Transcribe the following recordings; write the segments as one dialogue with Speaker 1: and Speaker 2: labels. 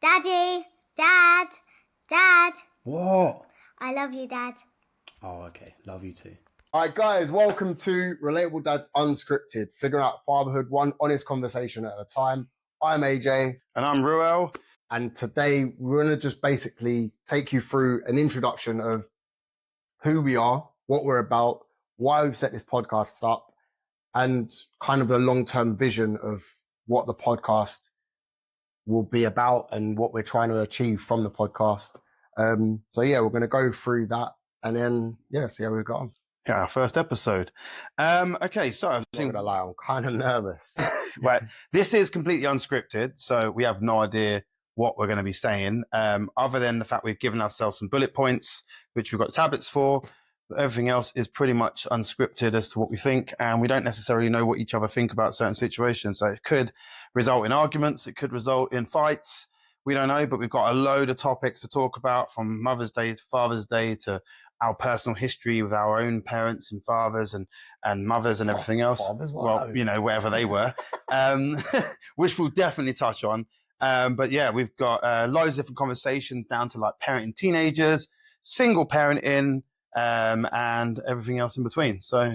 Speaker 1: Daddy, Dad, Dad.
Speaker 2: What?
Speaker 1: I love you, Dad.
Speaker 2: Oh, okay. Love you too.
Speaker 3: All right, guys, welcome to Relatable Dads Unscripted, figuring out fatherhood one honest conversation at a time. I'm AJ.
Speaker 2: And I'm Ruel.
Speaker 3: And today we're going to just basically take you through an introduction of who we are, what we're about, why we've set this podcast up, and kind of the long-term vision of what the podcast will be about and what we're trying to achieve from the podcast. So yeah, we're going to go through that and then, see how we've got on.
Speaker 2: Yeah, our first episode. Okay, so
Speaker 3: I'm not going to lie, I'm kind of nervous.
Speaker 2: right, this is completely unscripted, so we have no idea what we're going to be saying, other than the fact we've given ourselves some bullet points, which we've got tablets for. But everything else is pretty much unscripted as to what we think, and we don't necessarily know what each other think about certain situations. So it could result in arguments, it could result in fights. We don't know, but we've got a load of topics to talk about, from Mother's Day to Father's Day to our personal history with our own parents and fathers and mothers and everything else.
Speaker 3: Fathers,
Speaker 2: well, you know, wherever they were, which we'll definitely touch on. But yeah, we've got loads of different conversations down to like parenting teenagers, single parenting, and everything else in between. So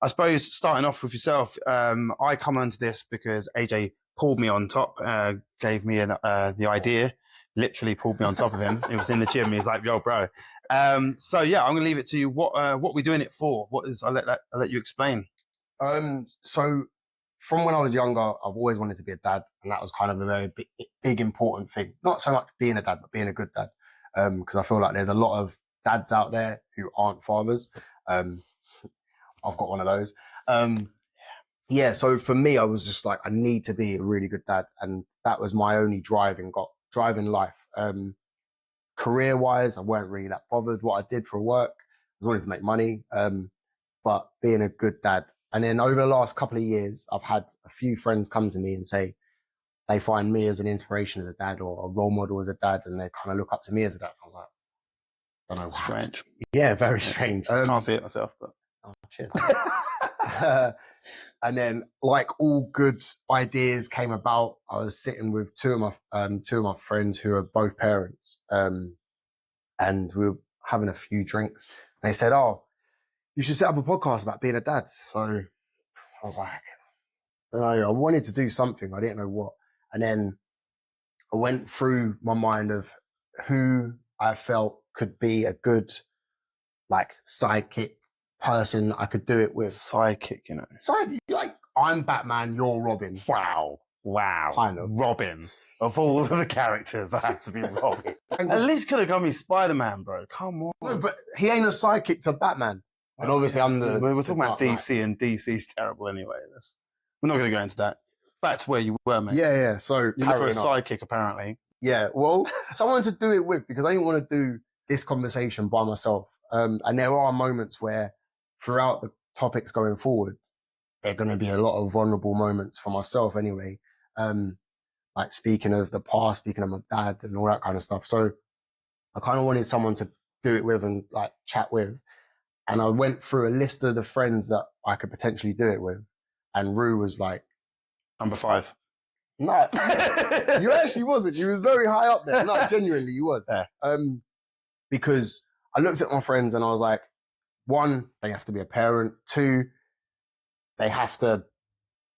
Speaker 2: I suppose starting off with yourself, I come onto this because AJ pulled me on top, gave me the idea, literally pulled me on top of him. He was in the gym. He was like, yo, bro. So yeah, I'm going to leave it to you. What we're doing it for? I'll let you explain.
Speaker 3: So from when I was younger, I've always wanted to be a dad. And that was kind of a very big important thing. Not so much being a dad, but being a good dad. Because I feel like there's a lot of dads out there who aren't fathers. I've got one of those. So for me, I was just like, I need to be a really good dad. And that was my only drive in life. Career-wise, I weren't really that bothered what I did for work. I was wanting to make money, but being a good dad. And then over the last couple of years, I've had a few friends come to me and say they find me as an inspiration as a dad or a role model as a dad, and they kind of look up to me as a dad. I was like, I don't know.
Speaker 2: Strange.
Speaker 3: Yeah, very strange.
Speaker 2: Can't see it myself, but.
Speaker 3: Oh, cheers. And then, like all good ideas came about, I was sitting with two of my friends who are both parents, and we were having a few drinks. And they said, "Oh, you should set up a podcast about being a dad." So I was like, I don't know, I wanted to do something, I didn't know what. And then I went through my mind of who I felt could be a good, like, sidekick person I could do it with.
Speaker 2: Sidekick, you know.
Speaker 3: Like, I'm Batman, you're Robin.
Speaker 2: Wow.
Speaker 3: Kind of.
Speaker 2: Robin. Of all of the characters, I have to be Robin. At least could have gone with Spider-Man, bro. Come on.
Speaker 3: No, but he ain't a sidekick to Batman. And obviously I'm
Speaker 2: We're talking about DC, and DC's terrible anyway. We're not going to go into that. Back to where you were, mate.
Speaker 3: Yeah. So
Speaker 2: you look for a sidekick, apparently.
Speaker 3: Yeah, well, someone to do it with, because I didn't want to do this conversation by myself. And there are moments where throughout the topics going forward, there are going to be a lot of vulnerable moments for myself anyway. Like speaking of the past, speaking of my dad and all that kind of stuff. So I kind of wanted someone to do it with and like chat with. And I went through a list of the friends that I could potentially do it with. And Rue was like,
Speaker 2: number 5.
Speaker 3: No, you actually wasn't. You was very high up there. No, genuinely, you was.
Speaker 2: Yeah.
Speaker 3: Because I looked at my friends and I was like, 1, they have to be a parent. 2, they have to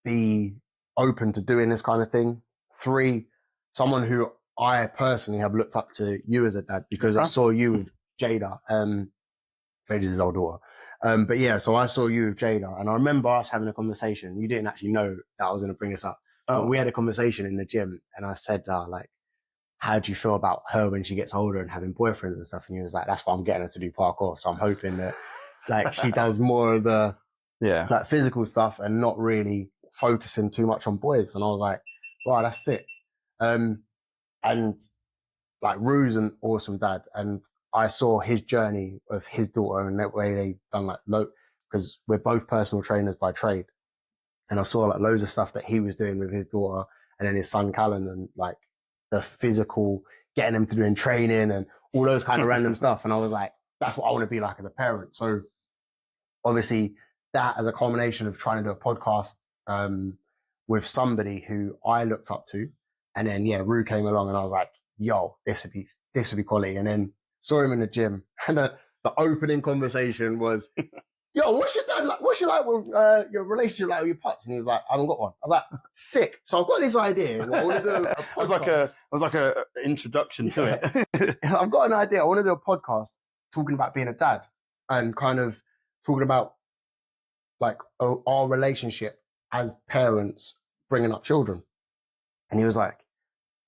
Speaker 3: be open to doing this kind of thing. 3, someone who I personally have looked up to you as a dad, because I saw you with Jada. Jada's his old daughter. But yeah, so I saw you with Jada, and I remember us having a conversation. You didn't actually know that I was going to bring this up. But we had a conversation in the gym, and I said, like, how do you feel about her when she gets older and having boyfriends and stuff? And you was like, that's why I'm getting her to do parkour. So I'm hoping that like she does more of the like physical stuff and not really focusing too much on boys. And I was like, wow, that's sick. And like Rue's an awesome dad. And I saw his journey of his daughter and that way they done like because we're both personal trainers by trade. And I saw like loads of stuff that he was doing with his daughter and then his son Callan, and like the physical, getting them to doing training and all those kind of random stuff. And I was like, that's what I want to be like as a parent. So obviously that as a combination of trying to do a podcast with somebody who I looked up to. And then, Rue came along and I was like, yo, this would be quality. And then saw him in the gym, and the opening conversation was, yo, what's your dad like? What's your like with your relationship like with your pops? And he was like, I haven't got one. I was like, sick. So I've got this idea. I want to do a podcast.
Speaker 2: It was like a introduction to it.
Speaker 3: I've got an idea. I want to do a podcast talking about being a dad and kind of talking about like our relationship as parents bringing up children. And he was like,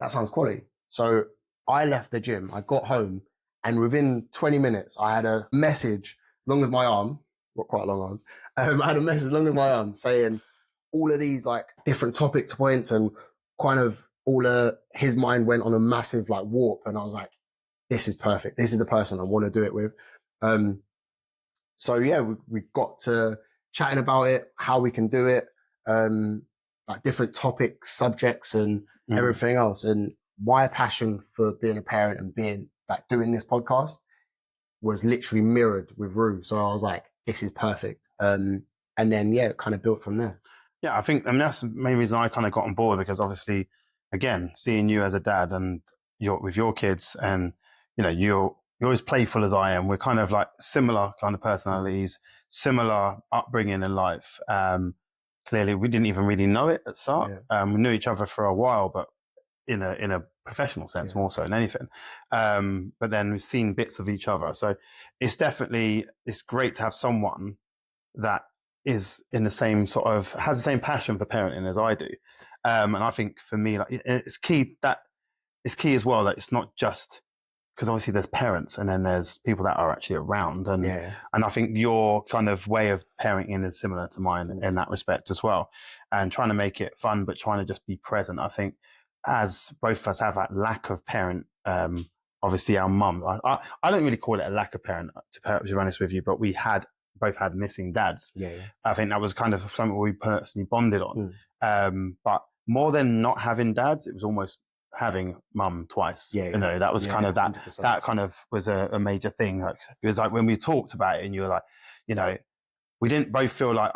Speaker 3: that sounds quality. So I left the gym. I got home, and within 20 minutes, I had a message as long as my arm. Got quite long arms. I had a message as long as my arm saying all of these like different topic points, and kind of his mind went on a massive like warp. And I was like, this is perfect. This is the person I want to do it with. So yeah, we got to chatting about it, how we can do it, like different topics, subjects, and everything else. And my passion for being a parent and being like doing this podcast was literally mirrored with Ruel. So I was like, this is perfect. And then, yeah, it kind of built from there.
Speaker 2: Yeah, I think, that's the main reason I kind of got on board, because obviously, again, seeing you as a dad and with your kids, and, you're as playful as I am. We're kind of like similar kind of personalities, similar upbringing in life. Clearly, we didn't even really know it at the start. Yeah. We knew each other for a while, but in a professional sense, more so than anything. But then we've seen bits of each other. So it's great to have someone that is in the same has the same passion for parenting as I do. And I think for me, like, it's key as well that it's not just, because obviously there's parents and then there's people that are actually around. And I think your kind of way of parenting is similar to mine in that respect as well. And trying to make it fun, but trying to just be present. I think as both of us have that lack of parent, obviously our mum, I don't really call it a lack of parent, to be honest with you, but we both had missing dads. I think that was kind of something we personally bonded on. But more than not having dads, it was almost having mum twice. That was kind of that kind of was a major thing. Like, it was like when we talked about it, and you were like, we didn't both feel like,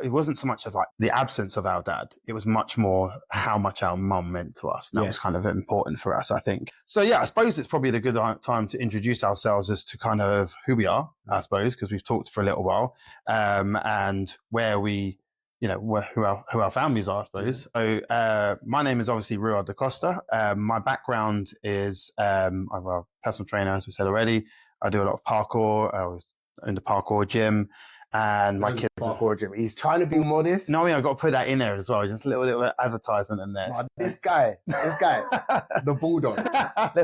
Speaker 2: it wasn't so much as like the absence of our dad. It was much more how much our mum meant to us. And that was kind of important for us, I think. So yeah, I suppose it's probably the good time to introduce ourselves as to kind of who we are, I suppose, because we've talked for a little while, and where we, who our families are, I suppose. So my name is obviously Ruel da Costa. My background is I'm a personal trainer, as we said already. I do a lot of parkour. I was in the parkour gym. And my kids
Speaker 3: parkour gym. He's trying to be modest.
Speaker 2: No, I've got to put that in there as well. Just a little advertisement in there.
Speaker 3: No, this guy, the bulldog.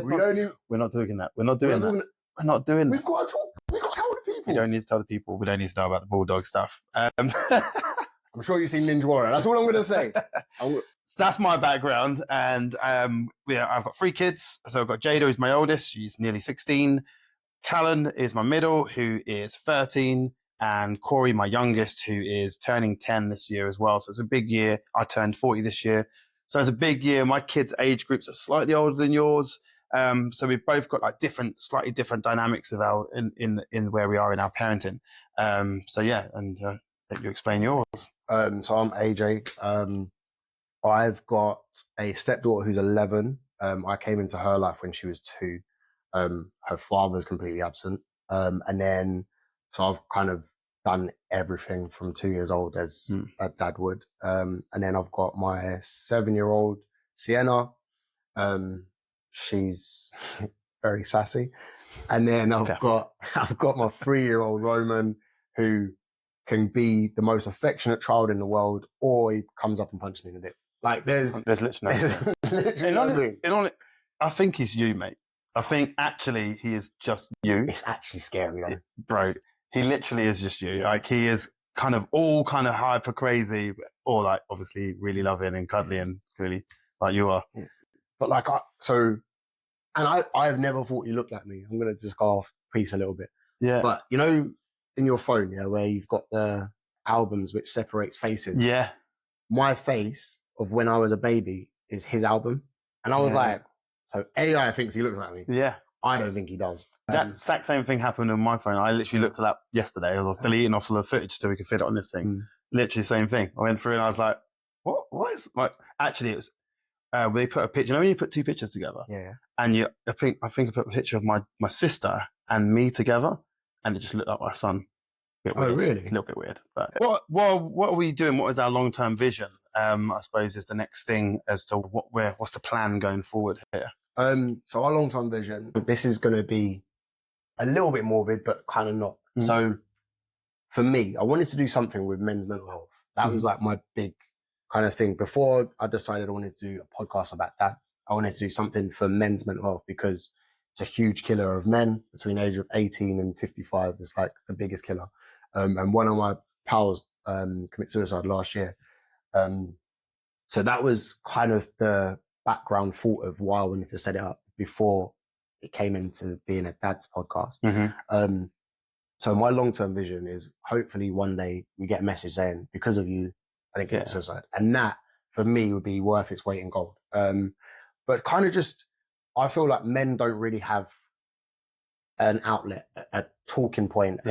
Speaker 2: We're not doing that. We're not doing that. We're not doing that.
Speaker 3: We've got to talk. We've got to tell the people.
Speaker 2: We don't need to tell the people. We don't need to know about the bulldog stuff.
Speaker 3: I'm sure you've seen Ninja Warrior. That's what I'm going to say.
Speaker 2: So that's my background. And I've got 3 kids. So I've got Jada, who's my oldest. She's nearly 16. Callan is my middle, who is 13. And Corey, my youngest, who is turning 10 this year as well. So it's a big year. I turned 40 this year. So it's a big year. My kids' age groups are slightly older than yours. So we've both got like slightly different dynamics of our in where we are in our parenting. So yeah, and let you explain yours.
Speaker 3: So I'm AJ. I've got a stepdaughter who's 11. I came into her life when she was 2. Her father's completely absent. And then, so I've kind of done everything from 2 years old as a dad would. And then I've got my 7-year-old Sienna. She's very sassy. And then I've got my 3-year-old Roman, who can be the most affectionate child in the world, or he comes up and punches me in the dick. Like there's literally nothing.
Speaker 2: I think he's you, mate. I think actually he is just you.
Speaker 3: It's actually scary, though.
Speaker 2: Bro. He literally is just you. Like he is kind of hyper crazy, or like obviously really loving and cuddly and really like you are.
Speaker 3: Yeah. But like I've never thought you looked like me. I'm gonna just go off piece a little bit.
Speaker 2: Yeah.
Speaker 3: But in your phone, where you've got the albums which separates faces.
Speaker 2: Yeah.
Speaker 3: My face of when I was a baby is his album, and I was like, so AI thinks he looks like me.
Speaker 2: Yeah.
Speaker 3: I don't think he does.
Speaker 2: That exact same thing happened on my phone. I literally looked at that yesterday. I was deleting off all the footage so we could fit it on this thing. Literally same thing. I went through and I was like, what is, like, actually it was, where they put a picture. You know when you put two pictures together,
Speaker 3: Yeah.
Speaker 2: and I think I put a picture of my sister and me together, and it just looked like my son. Bit weird.
Speaker 3: Oh, really?
Speaker 2: A little bit weird. But what are we doing? What is our long-term vision? I suppose is the next thing as to what's the plan going forward here.
Speaker 3: So our long-term vision, this is going to be a little bit morbid, but kind of not.
Speaker 2: Mm.
Speaker 3: So for me, I wanted to do something with men's mental health. That was like my big kind of thing. Before I decided I wanted to do a podcast about dads, I wanted to do something for men's mental health because it's a huge killer of men between the age of 18 and 55. It's like the biggest killer. And one of my pals committed suicide last year. So that was kind of the background thought of why I wanted to set it up before it came into being a dad's podcast. So my long-term vision is hopefully one day we get a message saying, because of you, I didn't commit suicide. And that for me would be worth its weight in gold. But kind of just, I feel like men don't really have an outlet, a talking point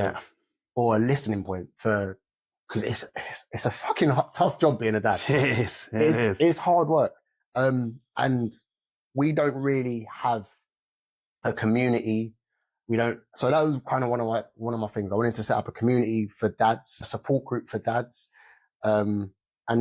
Speaker 3: or a listening point for, because it's a fucking tough job being a dad.
Speaker 2: It is.
Speaker 3: It's hard work. And we don't really have a community. We don't. So that was kind of one of my things. I wanted to set up a community for dads, a support group for dads, and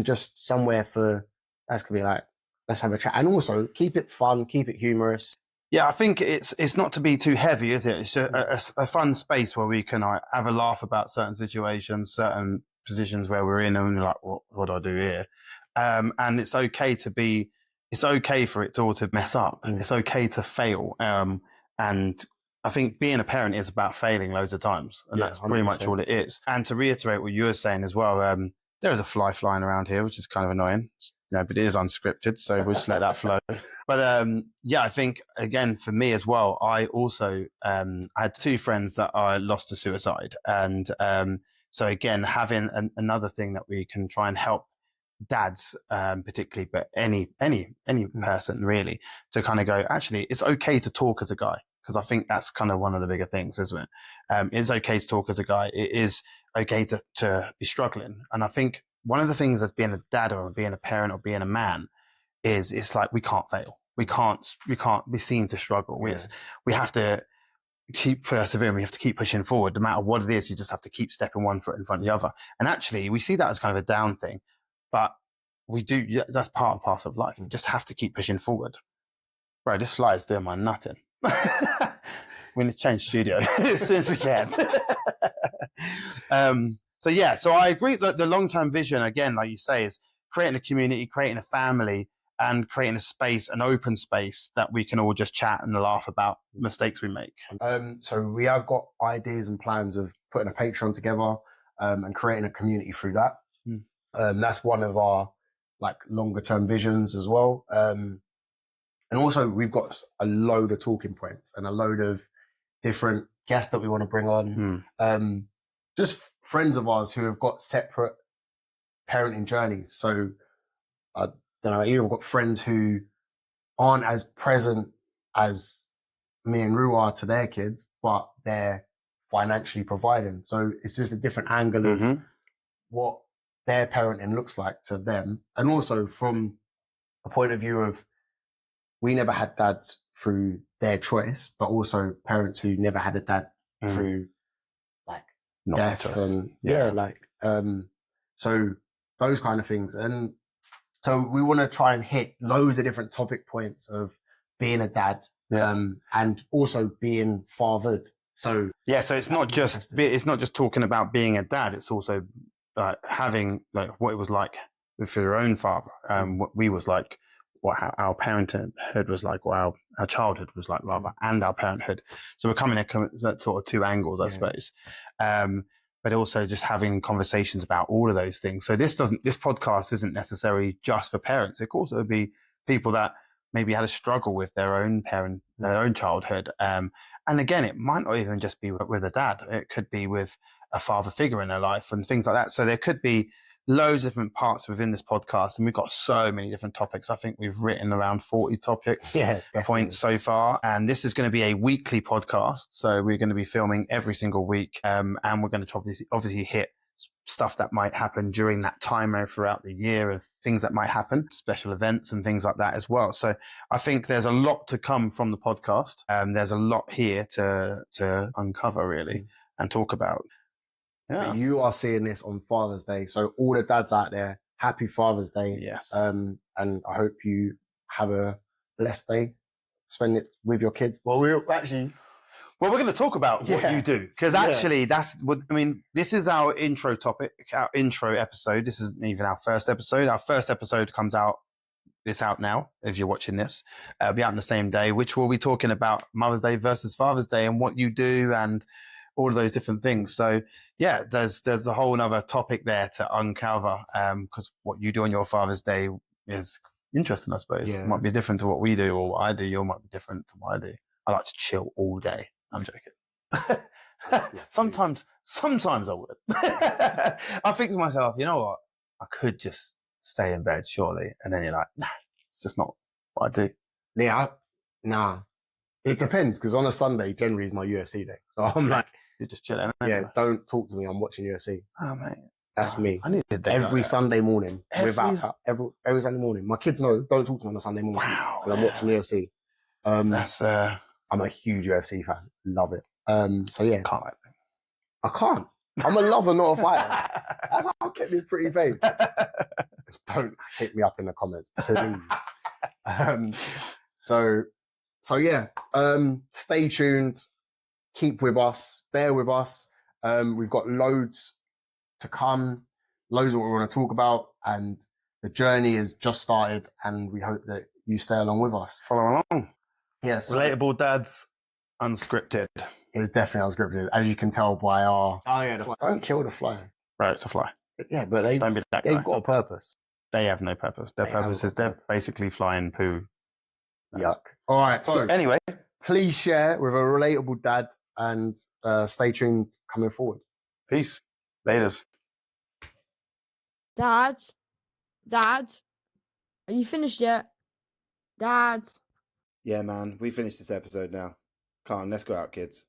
Speaker 3: just somewhere for dads could be like, let's have a chat, and also keep it fun, keep it humorous.
Speaker 2: Yeah, I think it's not to be too heavy, is it? It's a fun space where we can have a laugh about certain situations, certain positions where we're in, and we're like, what do I do here? And it's okay for it all to mess up. It's okay to fail. And I think being a parent is about failing loads of times, and that's pretty
Speaker 3: 100%.
Speaker 2: much all it is. And to reiterate what you were saying as well, there is a fly flying around here, which is kind of annoying. But it is unscripted, so we'll just let that flow. But I think again for me as well, I also I had two friends that I lost to suicide, and so again having another thing that we can try and help dads, particularly, but any person really, to kind of go, actually, it's okay to talk as a guy. Because I think that's kind of one of the bigger things, isn't it? It's okay to talk as a guy. It is okay to be struggling. And I think one of the things as being a dad or being a parent or being a man is it's like we can't fail. We can't be seen to struggle. We have to keep persevering. We have to keep pushing forward. No matter what it is, you just have to keep stepping one foot in front of the other. And actually, we see that as kind of a down thing. But we do, that's part and parcel of life. You just have to keep pushing forward. Bro, this fly is doing my nutting. We need to change studio as soon as we can. So I agree that the long-term vision, again, like you say, is creating a community, creating a family, and creating a space, an open space that we can all just chat and laugh about mistakes we make.
Speaker 3: So we have got ideas and plans of putting a Patreon together and creating a community through that. That's one of our like longer term visions as well. And also we've got a load of talking points and a load of different guests that we want to bring on. Just friends of ours who have got separate parenting journeys. So I don't know, you've got friends who aren't as present as me and Ruel are to their kids, but they're financially providing. So it's just a different angle of what their parenting looks like to them. And also from a point of view of, we never had dads through their choice, but also parents who never had a dad through like
Speaker 2: not
Speaker 3: death and so those kind of things. And so we want to try and hit loads of different topic points of being a dad and also being fathered. So
Speaker 2: so it's not just talking about being a dad. It's also having like what it was like with your own father, what we was like, what our parenthood was like, what our childhood was like, rather, and our parenthood. So we're coming at that sort of two angles, I suppose. But also just having conversations about all of those things. So this podcast isn't necessarily just for parents. It could also be people that maybe had a struggle with their own childhood. And again, it might not even just be with a dad. It could be with a father figure in their life and things like that. So there could be loads of different parts within this podcast, and we've got so many different topics. I think we've written around 40 topics, points so far. And this is going to be a weekly podcast. So we're going to be filming every single week. And we're going to obviously hit stuff that might happen during that time or throughout the year, of things that might happen, special events and things like that as well. So I think there's a lot to come from the podcast. There's a lot here to uncover really and talk about. Yeah.
Speaker 3: But you are seeing this on Father's Day. So all the dads out there, happy Father's Day.
Speaker 2: Yes.
Speaker 3: And I hope you have a blessed day. Spend it with your kids. Well, we're
Speaker 2: going to talk about what you do, because actually that's what, I mean, this is our intro topic, our intro episode. This isn't even our first episode. Our first episode comes out, it's out now, if you're watching this. It'll be out on the same day, which we'll be talking about Mother's Day versus Father's Day and what you do and all of those different things. So yeah, there's a whole other topic there to uncover, because what you do on your Father's Day is interesting, I suppose.
Speaker 3: Yeah.
Speaker 2: It might be different to what we do or what I do. Yours might be different to what I do. I like to chill all day. I'm joking. Sometimes I would. I think to myself, you know what? I could just stay in bed, surely. And then you're like, nah, it's just not what I do.
Speaker 3: Yeah, nah. It depends, because on a Sunday generally is my UFC day. So I'm like,
Speaker 2: You're just chilling.
Speaker 3: yeah, don't talk to me. I'm watching UFC.
Speaker 2: Oh, mate.
Speaker 3: That's me.
Speaker 2: I need a day
Speaker 3: Every
Speaker 2: like that.
Speaker 3: Sunday morning,
Speaker 2: Every
Speaker 3: Sunday morning. My kids know, don't talk to me on a Sunday morning.
Speaker 2: Wow.
Speaker 3: Because I'm watching UFC.
Speaker 2: That's
Speaker 3: I'm a huge UFC fan. Love it. So yeah,
Speaker 2: can't wait.
Speaker 3: I can't. I'm a lover, not a fighter. That's how I kept this pretty face. Don't hit me up in the comments, please. So yeah, stay tuned. Keep with us. Bear with us. We've got loads to come, loads of what we want to talk about, and the journey has just started, and we hope that you stay along with us.
Speaker 2: Follow along.
Speaker 3: Yes.
Speaker 2: Relatable Dads Unscripted.
Speaker 3: It's definitely unscripted, as you can tell by our... Oh yeah, the fly. Don't kill the fly.
Speaker 2: Right, it's a fly.
Speaker 3: Yeah, but
Speaker 2: Don't be that
Speaker 3: they've
Speaker 2: guy.
Speaker 3: got a purpose.
Speaker 2: They have no purpose. Their purpose is they're basically flying poo.
Speaker 3: Yuck. All right, so
Speaker 2: anyway,
Speaker 3: please share with a relatable dad, and stay tuned coming forward.
Speaker 2: peace. Laters.
Speaker 4: Dad? Are you finished yet? Dad?
Speaker 5: Yeah, man, we finished this episode now. Come on, let's go out, kids.